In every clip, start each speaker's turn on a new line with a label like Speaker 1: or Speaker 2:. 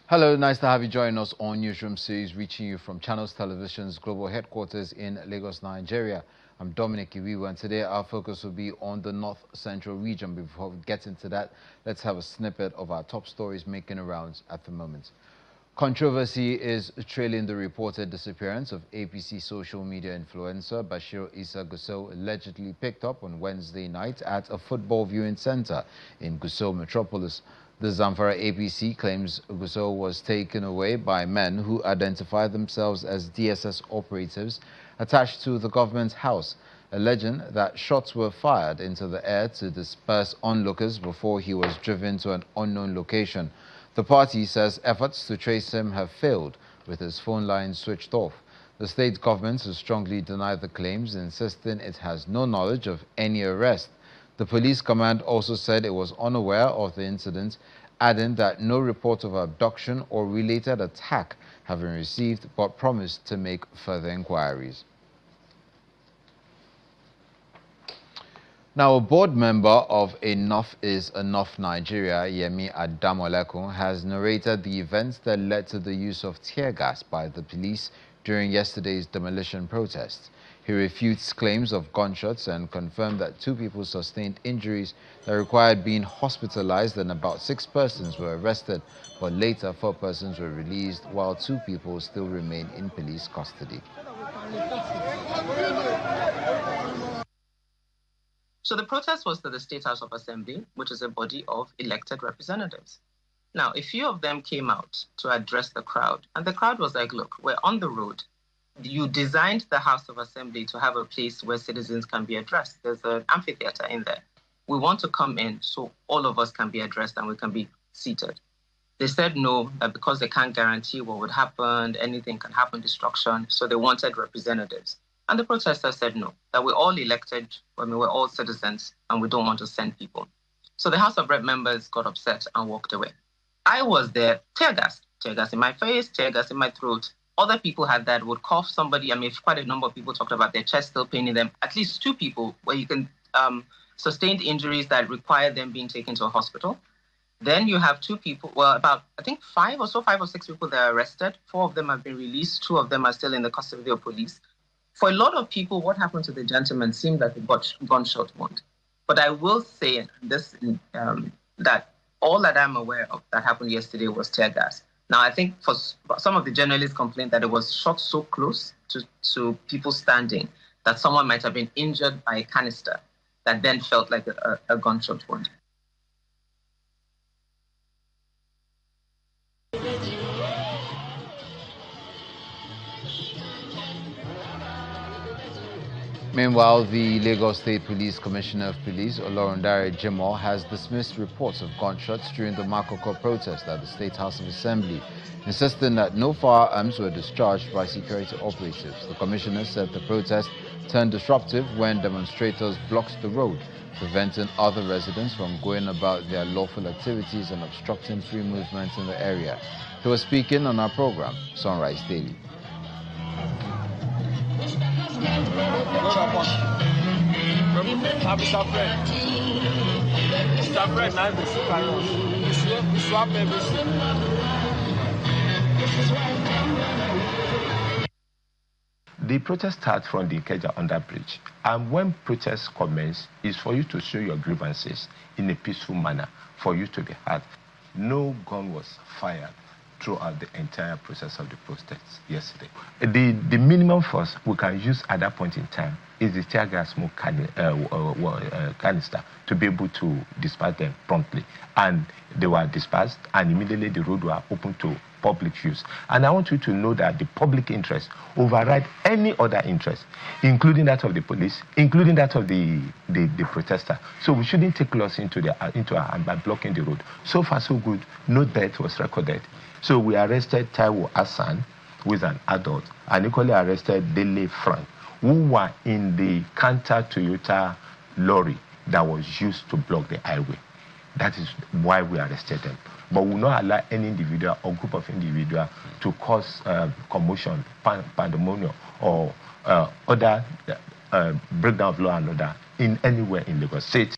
Speaker 1: Hello, nice to have you join us on Newsroom series, reaching you from Channels Television's global headquarters in Lagos, Nigeria. I'm Dominic Iwiwa, and today our focus will be on the North Central region. Before we get into that, let's have a snippet of our top stories making rounds at the moment. Controversy is trailing the reported disappearance of APC social media influencer Bashir Issa Gusau, allegedly picked up on Wednesday night at a football viewing center in Gusau metropolis. The Zamfara APC claims Gusau was taken away by men who identify themselves as DSS operatives attached to the government house, alleging that shots were fired into the air to disperse onlookers before he was driven to an unknown location. The party says efforts to trace him have failed, with his phone line switched off. The state government has strongly denied the claims, insisting it has no knowledge of any arrest. The police command also said it was unaware of the incident, adding that no report of abduction or related attack have been received, but promised to make further inquiries. Now, a board member of Enough is Enough Nigeria, Yemi Adamolekun, has narrated the events that led to the use of tear gas by the police during yesterday's demolition protest. He refutes claims of gunshots and confirmed that 2 people sustained injuries that required being hospitalized, and about 6 persons were arrested, but later 4 persons were released while 2 people still remain in police custody.
Speaker 2: So the protest was to the State House of Assembly, which is a body of elected representatives. Now, a few of them came out to address the crowd, and the crowd was like, look, we're on the road. You designed the House of Assembly to have a place where citizens can be addressed. There's an amphitheater in there. We want to come in so all of us can be addressed and we can be seated. They said no, that because they can't guarantee what would happen, anything can happen, destruction, so they wanted representatives. And the protesters said no, that we're all elected, we're all citizens, and we don't want to send people. So the House of Rep members got upset and walked away. I was there, tear gas in my face, tear gas in my throat. Other people had that, would cough somebody. I mean, quite a number of people talked about their chest still paining them. At least 2 people where you can sustained injuries that require them being taken to a hospital. Then you have 2 people, well, about, I think 5 or 6 people that are arrested. 4 of them have been released. 2 of them are still in the custody of police. For a lot of people, what happened to the gentleman seemed like a gunshot wound. But I will say this, that all that I'm aware of that happened yesterday was tear gas. Now, I think for some of the journalists complained that it was shot so close to people standing that someone might have been injured by a canister that then felt like a gunshot wound.
Speaker 1: Meanwhile, the Lagos State Police Commissioner of Police, Olorundare Jimoh, has dismissed reports of gunshots during the Makoko protest at the State House of Assembly, insisting that no firearms were discharged by security operatives. The commissioner said the protest turned disruptive when demonstrators blocked the road, preventing other residents from going about their lawful activities and obstructing free movement in the area. He was speaking on our program, Sunrise Daily.
Speaker 3: The protest starts from the Ikeja underbridge, and when protests commence, is for you to show your grievances in a peaceful manner, for you to be heard. No gun was fired throughout the entire process of the protests yesterday. The minimum force we can use at that point in time is the tear gas smoke canister to be able to disperse them promptly. And they were dispersed, and immediately the road were open to public use. And I want you to know that the public interest overrides any other interest, including that of the police, including that of the protester. So we shouldn't take loss into our hand by blocking the road. So far, so good. No death was recorded. So we arrested Taiwo Hassan, who is an adult, and equally arrested Dele Frank, who were in the Canter Toyota lorry that was used to block the highway. That is why we arrested them. but will not allow any individual or group of individuals to cause commotion, pandemonium, or other breakdown of law and order in anywhere in Lagos State.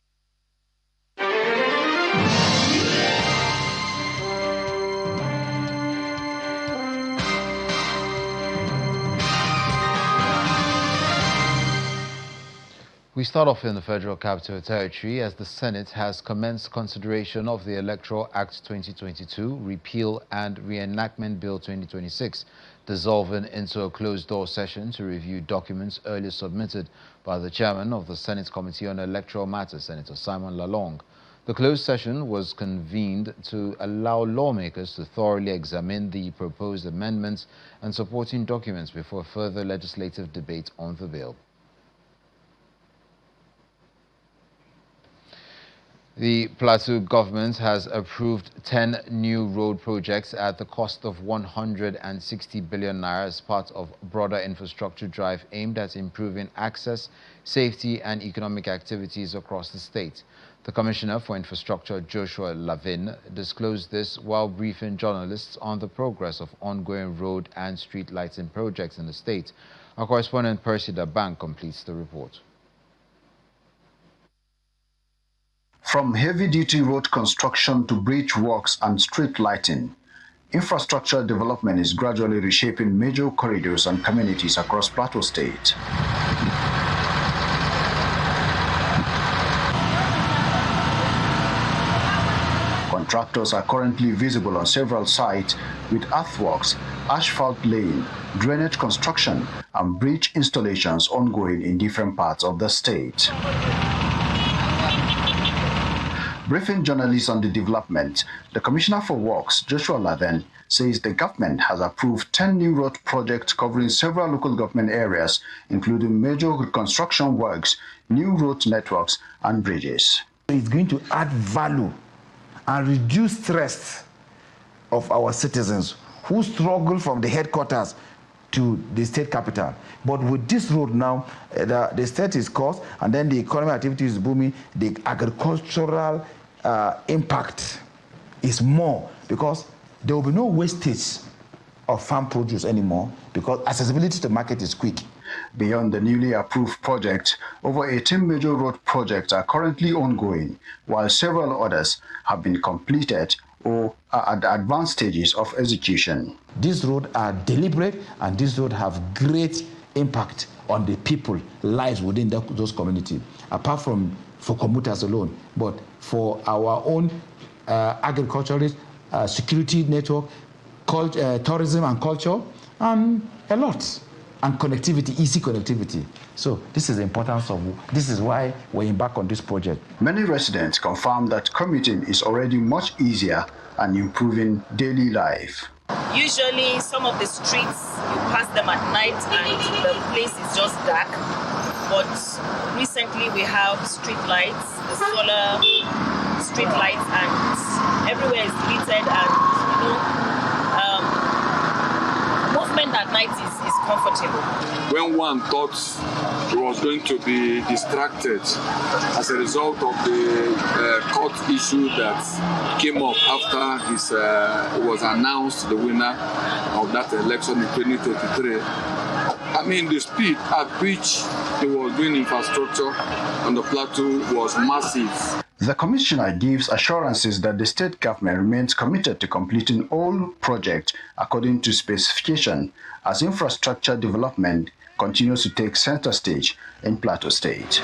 Speaker 1: We start off in the Federal Capital Territory as the Senate has commenced consideration of the Electoral Act 2022, Repeal and Reenactment Bill 2026, dissolving into a closed-door session to review documents earlier submitted by the chairman of the Senate Committee on Electoral Matters, Senator Simon Lalong. The closed session was convened to allow lawmakers to thoroughly examine the proposed amendments and supporting documents before further legislative debate on the bill. The Plateau government has approved 10 new road projects at the cost of 160 billion naira as part of broader infrastructure drive aimed at improving access, safety and economic activities across the state. The Commissioner for Infrastructure, Joshua Lavin, disclosed this while briefing journalists on the progress of ongoing road and street lighting projects in the state. Our correspondent Percy Dabank completes the report.
Speaker 4: From heavy-duty road construction to bridge works and street lighting, infrastructure development is gradually reshaping major corridors and communities across Plateau State. Contractors are currently visible on several sites with earthworks, asphalt laying, drainage construction, and bridge installations ongoing in different parts of the state. Briefing journalists on the development, the Commissioner for Works, Joshua Lavin, says the government has approved 10 new road projects covering several local government areas, including major reconstruction works, new road networks, and bridges.
Speaker 5: It's going to add value and reduce stress of our citizens who struggle from the headquarters to the state capital. But with this road now, the state is cost, and then the economic activity is booming, the agricultural impact is more because there will be no wastage of farm produce anymore because accessibility to the market is quick.
Speaker 4: Beyond the newly approved project, over 18 major road projects are currently ongoing, while several others have been completed or are at advanced stages of execution.
Speaker 5: These roads are deliberate, and these roads have great impact on the people, lives within those communities, apart from for commuters alone, but for our own agriculturalists, security network, tourism and culture, and a lot. And connectivity, easy connectivity. So this is the importance of, this is why we embark on this project.
Speaker 4: Many residents confirm that commuting is already much easier and improving daily life.
Speaker 6: Usually some of the streets, you pass them at night and the place is just dark. But recently we have street lights, the solar street lights, and everywhere is lit, and movement at night is comfortable.
Speaker 7: When one thought he was going to be distracted as a result of the court issue that came up after he was announced the winner of that election in 2023, I mean, the speed at which he was doing infrastructure on the plateau was massive.
Speaker 4: The Commissioner gives assurances that the state government remains committed to completing all projects according to specification as infrastructure development continues to take center stage in Plateau State.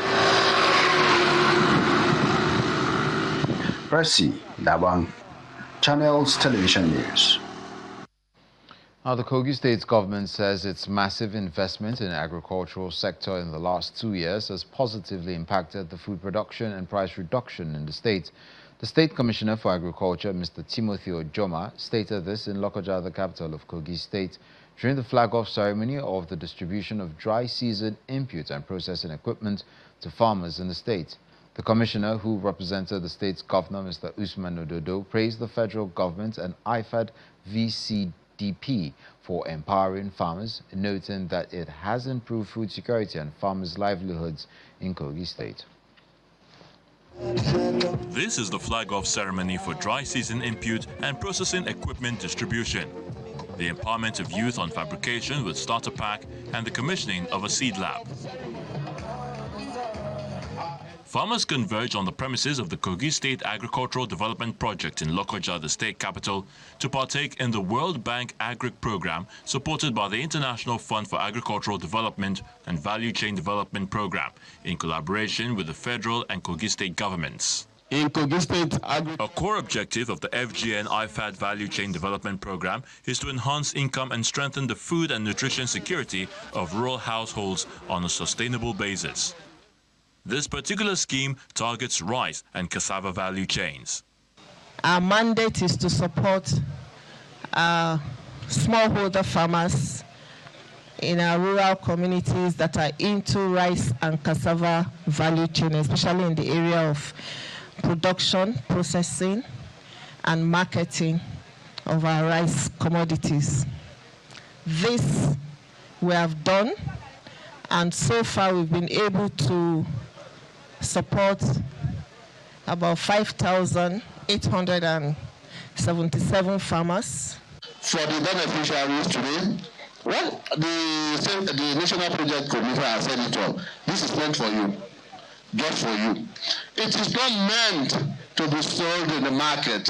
Speaker 4: Percy Dabang, Channels Television News.
Speaker 1: Now, the Kogi State government says its massive investment in the agricultural sector in the last 2 years has positively impacted the food production and price reduction in the state. The State Commissioner for Agriculture, Mr. Timothy Ojoma, stated this in Lokoja, the capital of Kogi State, during the flag-off ceremony of the distribution of dry season input and processing equipment to farmers in the state. The Commissioner, who represented the state's governor, Mr. Usman Ododo, praised the federal government and IFAD VCDP for empowering farmers, noting that it has improved food security and farmers' livelihoods in Kogi State.
Speaker 8: This is the flag-off ceremony for dry season input and processing equipment distribution, the empowerment of youth on fabrication with starter pack, and the commissioning of a seed lab. Farmers converged on the premises of the Kogi State Agricultural Development Project in Lokoja, the state capital, to partake in the World Bank Agric program supported by the International Fund for Agricultural Development and Value Chain Development Program in collaboration with the federal and Kogi State governments.
Speaker 9: In Kogi State,
Speaker 8: a core objective of the FGN IFAD Value Chain Development Program is to enhance income and strengthen the food and nutrition security of rural households on a sustainable basis. This particular scheme targets rice and cassava value chains.
Speaker 10: Our mandate is to support smallholder farmers in our rural communities that are into rice and cassava value chain, especially in the area of production, processing, and marketing of our rice commodities. This we have done, and so far we've been able to support about 5,877 farmers.
Speaker 9: For the beneficiaries today, well, the National Project Committee has said it all. This is meant for you, just for you. It is not meant to be sold in the market.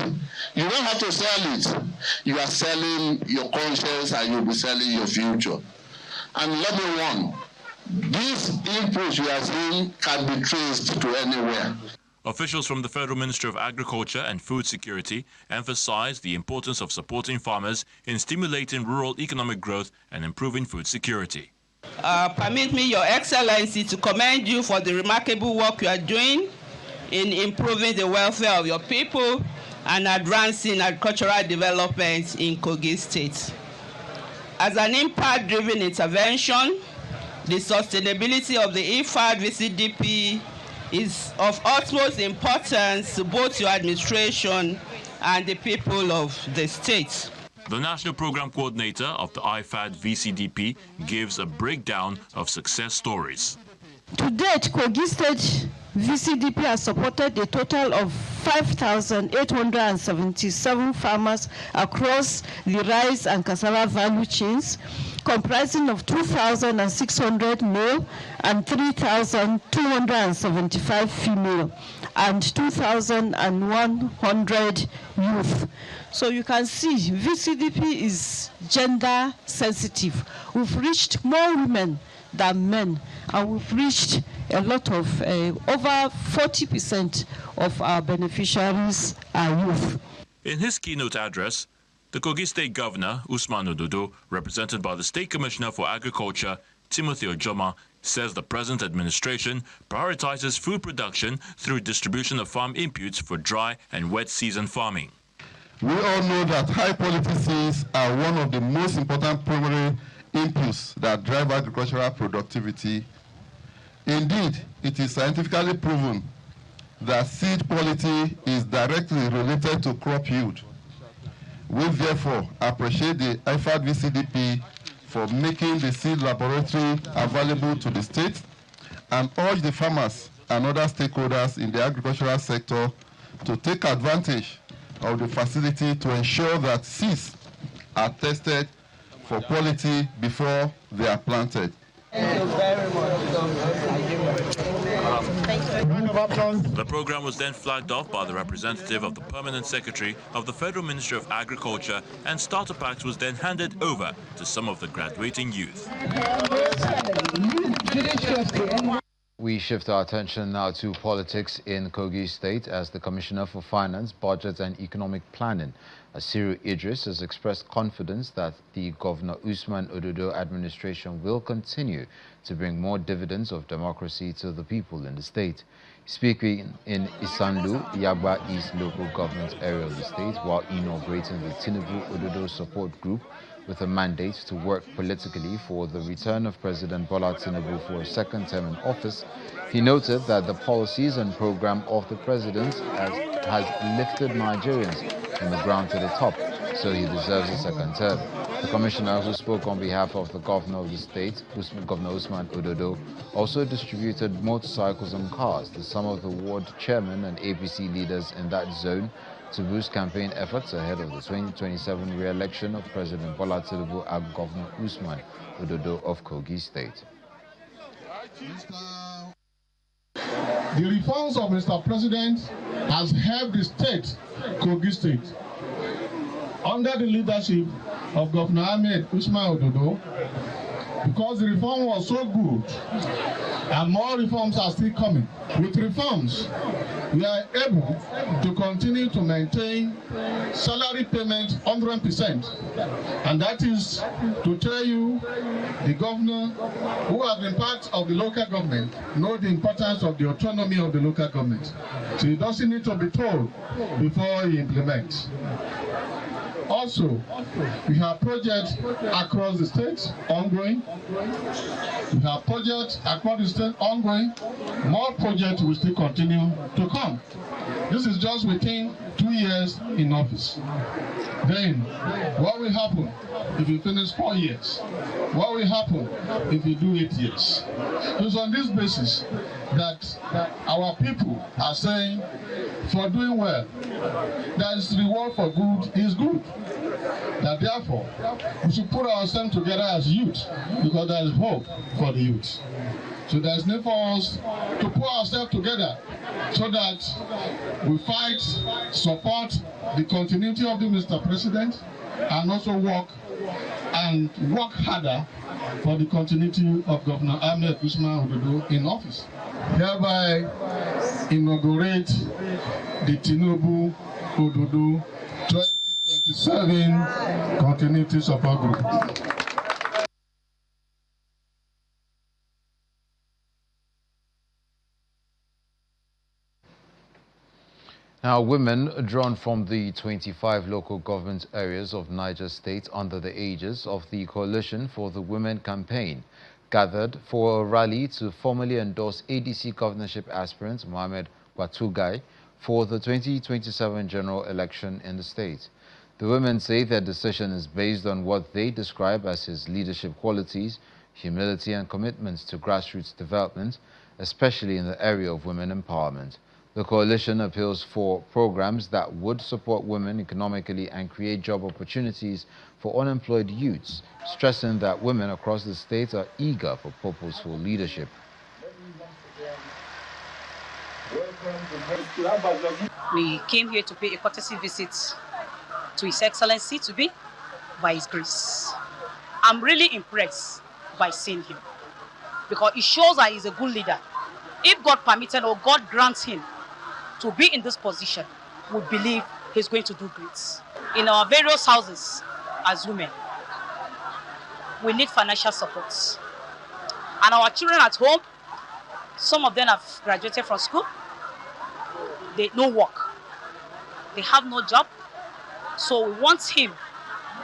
Speaker 9: You don't have to sell it. You are selling your conscience and you'll be selling your future. And let me warn, these inputs you are seeing can be traced to anywhere.
Speaker 8: Officials from the Federal Ministry of Agriculture and Food Security emphasized the importance of supporting farmers in stimulating rural economic growth and improving food security.
Speaker 11: Permit me, Your Excellency, to commend you for the remarkable work you are doing in improving the welfare of your people and advancing agricultural development in Kogi State. As an impact-driven intervention, the sustainability of the IFAD VCDP is of utmost importance to both your administration and the people of the state.
Speaker 8: The National Program Coordinator of the IFAD VCDP gives a breakdown of success stories.
Speaker 12: To date, Kogi State VCDP has supported a total of 5,877 farmers across the rice and cassava value chains, comprising of 2,600 male and 3,275 female and 2,100 youth. So you can see VCDP is gender sensitive. We've reached more women than men, and we've reached a lot of, over 40% of our beneficiaries are youth.
Speaker 8: In his keynote address, the Kogi State Governor, Usman Ododo, represented by the State Commissioner for Agriculture, Timothy Ojoma, says the present administration prioritizes food production through distribution of farm inputs for dry and wet season farming.
Speaker 13: We all know that high-quality seeds are one of the most important primary inputs that drive agricultural productivity. Indeed, it is scientifically proven that seed quality is directly related to crop yield. We therefore appreciate the IFAD VCDP for making the seed laboratory available to the state and urge the farmers and other stakeholders in the agricultural sector to take advantage of the facility to ensure that seeds are tested for quality before they are planted.
Speaker 12: Thank you very much.
Speaker 8: The program was then flagged off by the representative of the Permanent Secretary of the Federal Ministry of Agriculture, and starter packs was then handed over to some of the graduating youth.
Speaker 1: We shift our attention now to politics in Kogi State, as the Commissioner for Finance, Budget and Economic Planning, Asiru Idris, has expressed confidence that the Governor Usman Ododo administration will continue to bring more dividends of democracy to the people in the state. Speaking in Isanlu, Yagba East local government area of the state, while inaugurating the Tinubu Ododo support group with a mandate to work politically for the return of President Bola Tinubu for a second term in office, he noted that the policies and program of the president has lifted Nigerians from the ground to the top, so he deserves a second term. The commissioner, who spoke on behalf of the governor of the state, Governor Usman Ododo, also distributed motorcycles and cars to some of the ward chairmen and APC leaders in that zone to boost campaign efforts ahead of the 2027 re-election of President Bola Tinubu and Governor Usman Ododo of Kogi State.
Speaker 14: The reforms of Mr. President has helped the state, Kogi State. Under the leadership of Governor Ahmed Usman Ododo, because the reform was so good, and more reforms are still coming. With reforms, we are able to continue to maintain salary payment 100%. And that is to tell you, the governor who has been part of the local government knows the importance of the autonomy of the local government. So he doesn't need to be told before he implements. Also, we have projects across the state ongoing. We have projects across the state ongoing. More projects will still continue to come. This is just within 2 years in office. Then, what will happen if you finish 4 years? What will happen if you do 8 years? It's on this basis that our people are saying, for doing well, that is reward for good is good. That therefore, we should put ourselves together as youth, because there is hope for the youth. So there is need for us to put ourselves together so that we fight, support the continuity of the Mr. President, and also work harder for the continuity of Governor Ahmed Usman Ododo in office. Hereby inaugurate the Tinubu Ododo 2027 Continuity Support Group.
Speaker 1: Now, women drawn from the 25 local government areas of Niger State under the aegis of the Coalition for the Women campaign gathered for a rally to formally endorse ADC governorship aspirant Mohamed Watugai for the 2027 general election in the state. The women say their decision is based on what they describe as his leadership qualities, humility and commitment to grassroots development, especially in the area of women empowerment. The coalition appeals for programs that would support women economically and create job opportunities for unemployed youths, stressing that women across the state are eager for purposeful leadership.
Speaker 15: We came here to pay a courtesy visit to His Excellency today by His grace. I'm really impressed by seeing him because it shows that he's a good leader. If God permitted or God grants him to be in this position, we believe he's going to do great. In our various houses as women, we need financial support. And our children at home, some of them have graduated from school, they no work, they have no job. So we want him,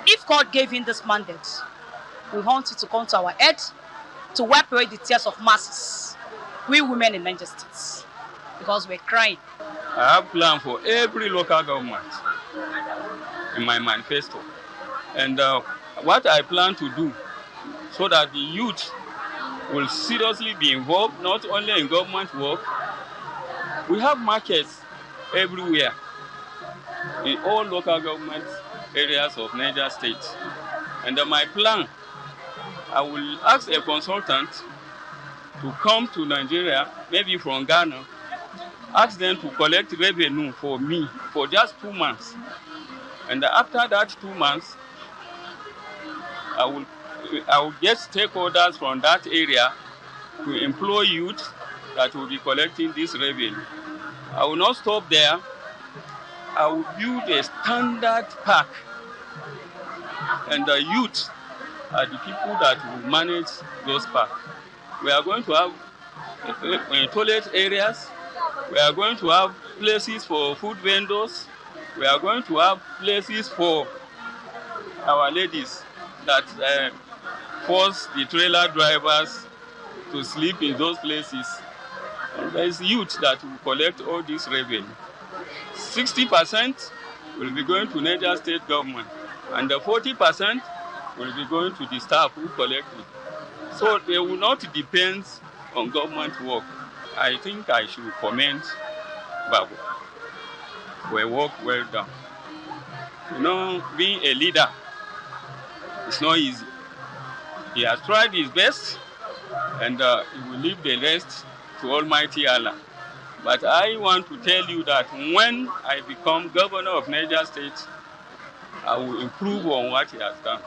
Speaker 15: if God gave him this mandate, we want it to come to our head to wipe away the tears of masses, we women in Niger State, because we're crying.
Speaker 16: I have plans for every local government in my manifesto. And what I plan to do so that the youth will seriously be involved, not only in government work. We have markets everywhere in all local government areas of Niger State. And my plan, I will ask a consultant to come to Nigeria, maybe from Ghana, ask them to collect revenue for me for just 2 months. And after that 2 months, I will get stakeholders from that area to employ youth that will be collecting this revenue. I will not stop there. I will build a standard park. And the youth are the people that will manage those parks. We are going to have toilet areas. We are going to have places for food vendors. We are going to have places for our ladies that force the trailer drivers to sleep in those places. And there is youth that will collect all this revenue. 60% will be going to Niger State government, and the 40% will be going to the staff who collect it. So they will not depend on government work. I think I should commend Babu for a work well done. You know, being a leader is not easy. He has tried his best, and he will leave the rest to Almighty Allah. But I want to tell you that when I become governor of Niger State, I will improve on what he has done.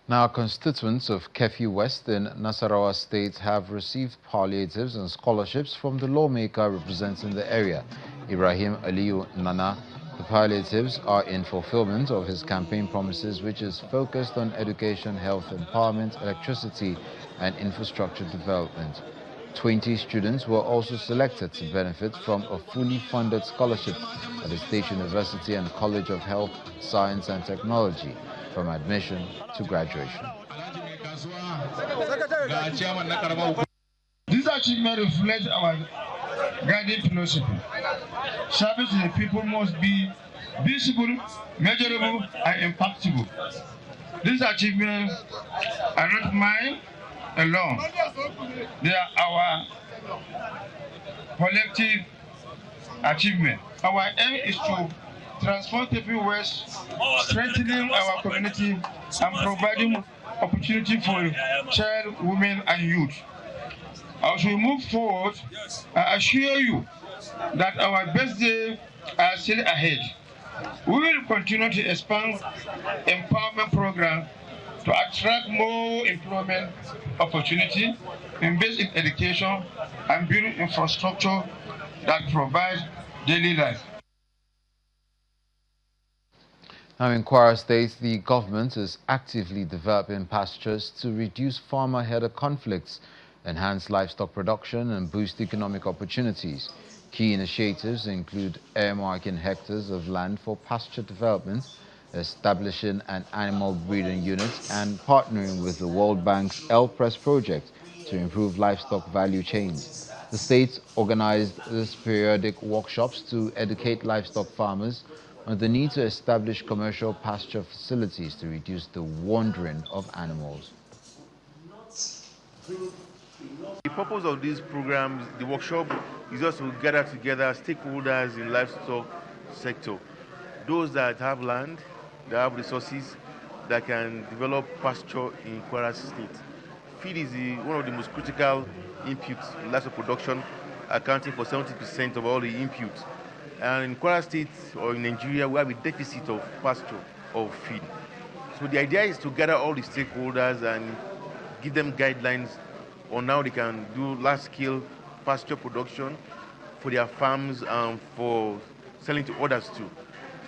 Speaker 1: Now, constituents of Kefi West in Nasarawa State have received palliatives and scholarships from the lawmaker representing the area, Ibrahim Aliyu Nana. The palliatives are in fulfillment of his campaign promises, which is focused on education, health, empowerment, electricity, and infrastructure development. 20 students were also selected to benefit from a fully funded scholarship at the State University and College of Health, Science and Technology, from admission to graduation.
Speaker 14: This achievement reflects our guiding philosophy. Service to the people must be visible, measurable, and impactful. These achievements are not mine alone. They are our collective achievement. Our aim is to transform Kefi West, strengthening our community and providing opportunity for child, women, and youth. As we move forward, I assure you that our best days are still ahead. We will continue to expand empowerment programs to attract more employment opportunity, invest in education, and build infrastructure that provides daily life.
Speaker 1: Now, in Kwara State, the government is actively developing pastures to reduce farmer-herder conflicts, enhance livestock production, and boost economic opportunities. Key initiatives include earmarking hectares of land for pasture development, establishing an animal breeding unit, and partnering with the World Bank's Press project to improve livestock value chains. The state organized these periodic workshops to educate livestock farmers on the need to establish commercial pasture facilities to reduce the wandering of animals.
Speaker 17: The purpose of these programs, the workshop, is just to gather together stakeholders in livestock sector, those that have land, that have resources, that can develop pasture in Kwara State. Feed is one of the most critical inputs in livestock production, accounting for 70% of all the inputs. And in Kwara State or in Nigeria, we have a deficit of pasture, of feed. So the idea is to gather all the stakeholders and give them guidelines on how they can do large-scale pasture production for their farms and for selling to others too.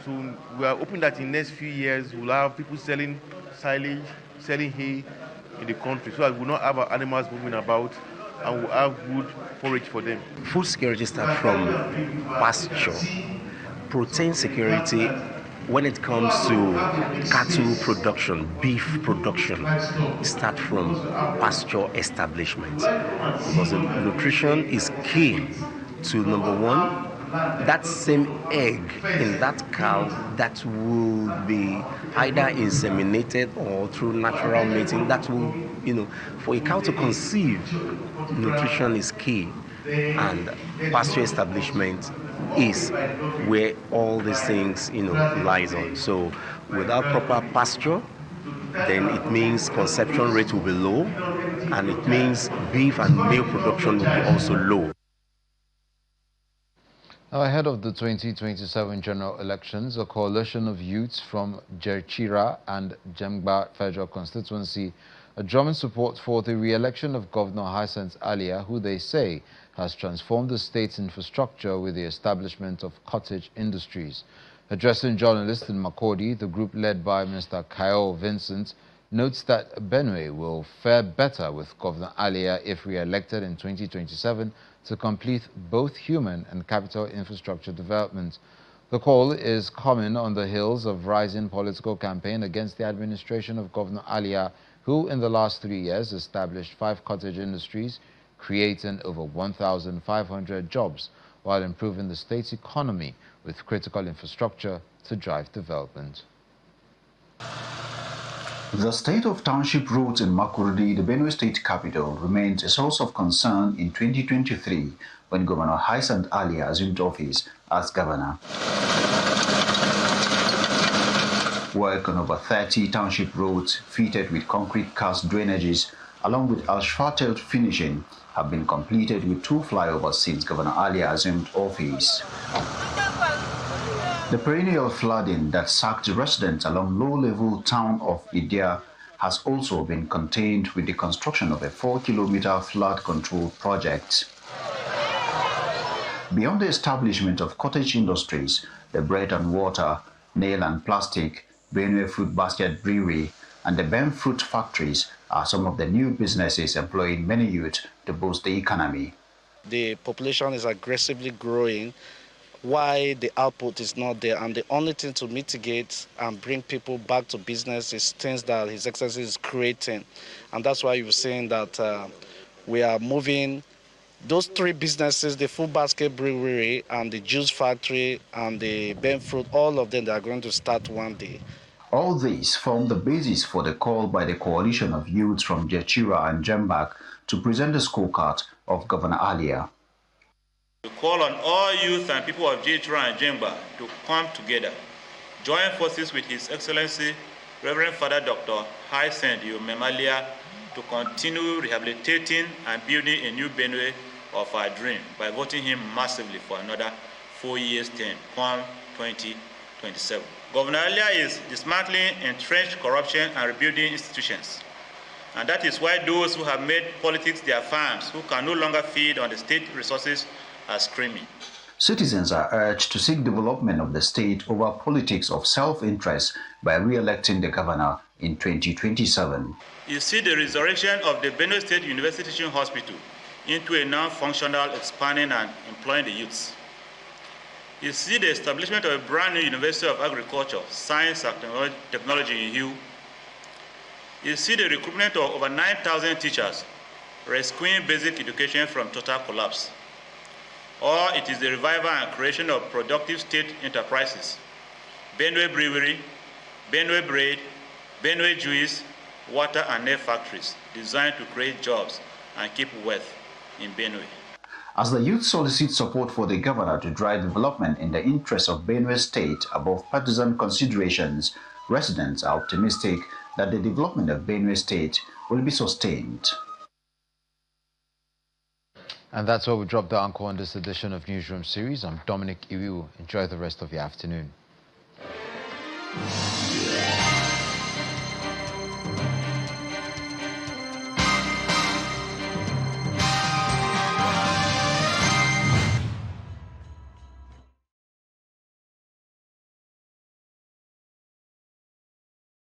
Speaker 17: So we are hoping that in the next few years we'll have people selling silage, selling hay in the country, so that we will not have our animals moving about and we'll have good forage for them.
Speaker 18: Food security starts from pasture. Protein security, when it comes to cattle production, beef production, start from pasture establishment. Because nutrition is key to, number one, that same egg in that cow that will be either inseminated or through natural mating, that will, for a cow to conceive, nutrition is key. And pasture establishment is where all these things, lies on. So without proper pasture, then it means conception rate will be low, and it means beef and milk production will be also low.
Speaker 1: Now, ahead of the 2027 general elections, a coalition of youths from Jerchira and Jemba Federal Constituency are drumming support for the re-election of Governor Hyacinth Alia, who they say has transformed the state's infrastructure with the establishment of cottage industries. Addressing journalists in Makurdi, the group led by Mr. Kyle Vincent notes that Benue will fare better with Governor Alia if re-elected in 2027 to complete both human and capital infrastructure development. The call is coming on the heels of rising political campaign against the administration of Governor Alia, who in the last 3 years established 5 cottage industries, creating over 1,500 jobs while improving the state's economy with critical infrastructure to drive development.
Speaker 4: The state of township roads in Makurdi, the Benue state capital, remains a source of concern in 2023 when Governor Hyacinth Ali assumed office as governor. Work on over 30 township roads fitted with concrete cast drainages along with asphalted finishing have been completed with 2 flyovers since Governor Ali assumed office. The perennial flooding that sacked residents along low-level town of Idia has also been contained with the construction of a 4-kilometer flood control project. Beyond the establishment of cottage industries, the bread and water, nail and plastic, Benue Fruit Basket Brewery, and the Ben Fruit factories are some of the new businesses employing many youth to boost the economy.
Speaker 19: The population is aggressively growing. Why the output is not there, and the only thing to mitigate and bring people back to business is things that His Excellency is creating, and that's why you're seeing that we are moving those 3 businesses, the Fruit Basket Brewery and the juice factory and the Ben Fruit, all of them they are going to start one day.
Speaker 4: All these form the basis for the call by the coalition of youths from Jechira and Jembak to present the scorecard of Governor Alia.
Speaker 20: We call on all youth and people of Jechira and Jembak to come together, join forces with His Excellency Reverend Father Dr. Hyacinth Alia to continue rehabilitating and building a new Benue of our dream by voting him massively for another 4 years term, come 2027. Governor Alia is dismantling entrenched corruption and rebuilding institutions. And that is why those who have made politics their farms, who can no longer feed on the state resources, are screaming.
Speaker 4: Citizens are urged to seek development of the state over politics of self-interest by re-electing the governor in 2027.
Speaker 20: You see the resurrection of the Benue State University Teaching Hospital into a non-functional, expanding and employing the youths. You see the establishment of a brand new University of Agriculture, Science and Technology in Hill. You see the recruitment of over 9,000 teachers, rescuing basic education from total collapse. Or it is the revival and creation of productive state enterprises, Benue Brewery, Benue Bread, Benue Juice, water and nail factories designed to create jobs and keep wealth in Benue.
Speaker 4: As the youth solicit support for the governor to drive development in the interest of Benue State above partisan considerations, residents are optimistic that the development of Benue State will be sustained.
Speaker 1: And that's where we drop the anchor on this edition of Newsroom Series. I'm Dominic Iwiu. Enjoy the rest of your afternoon.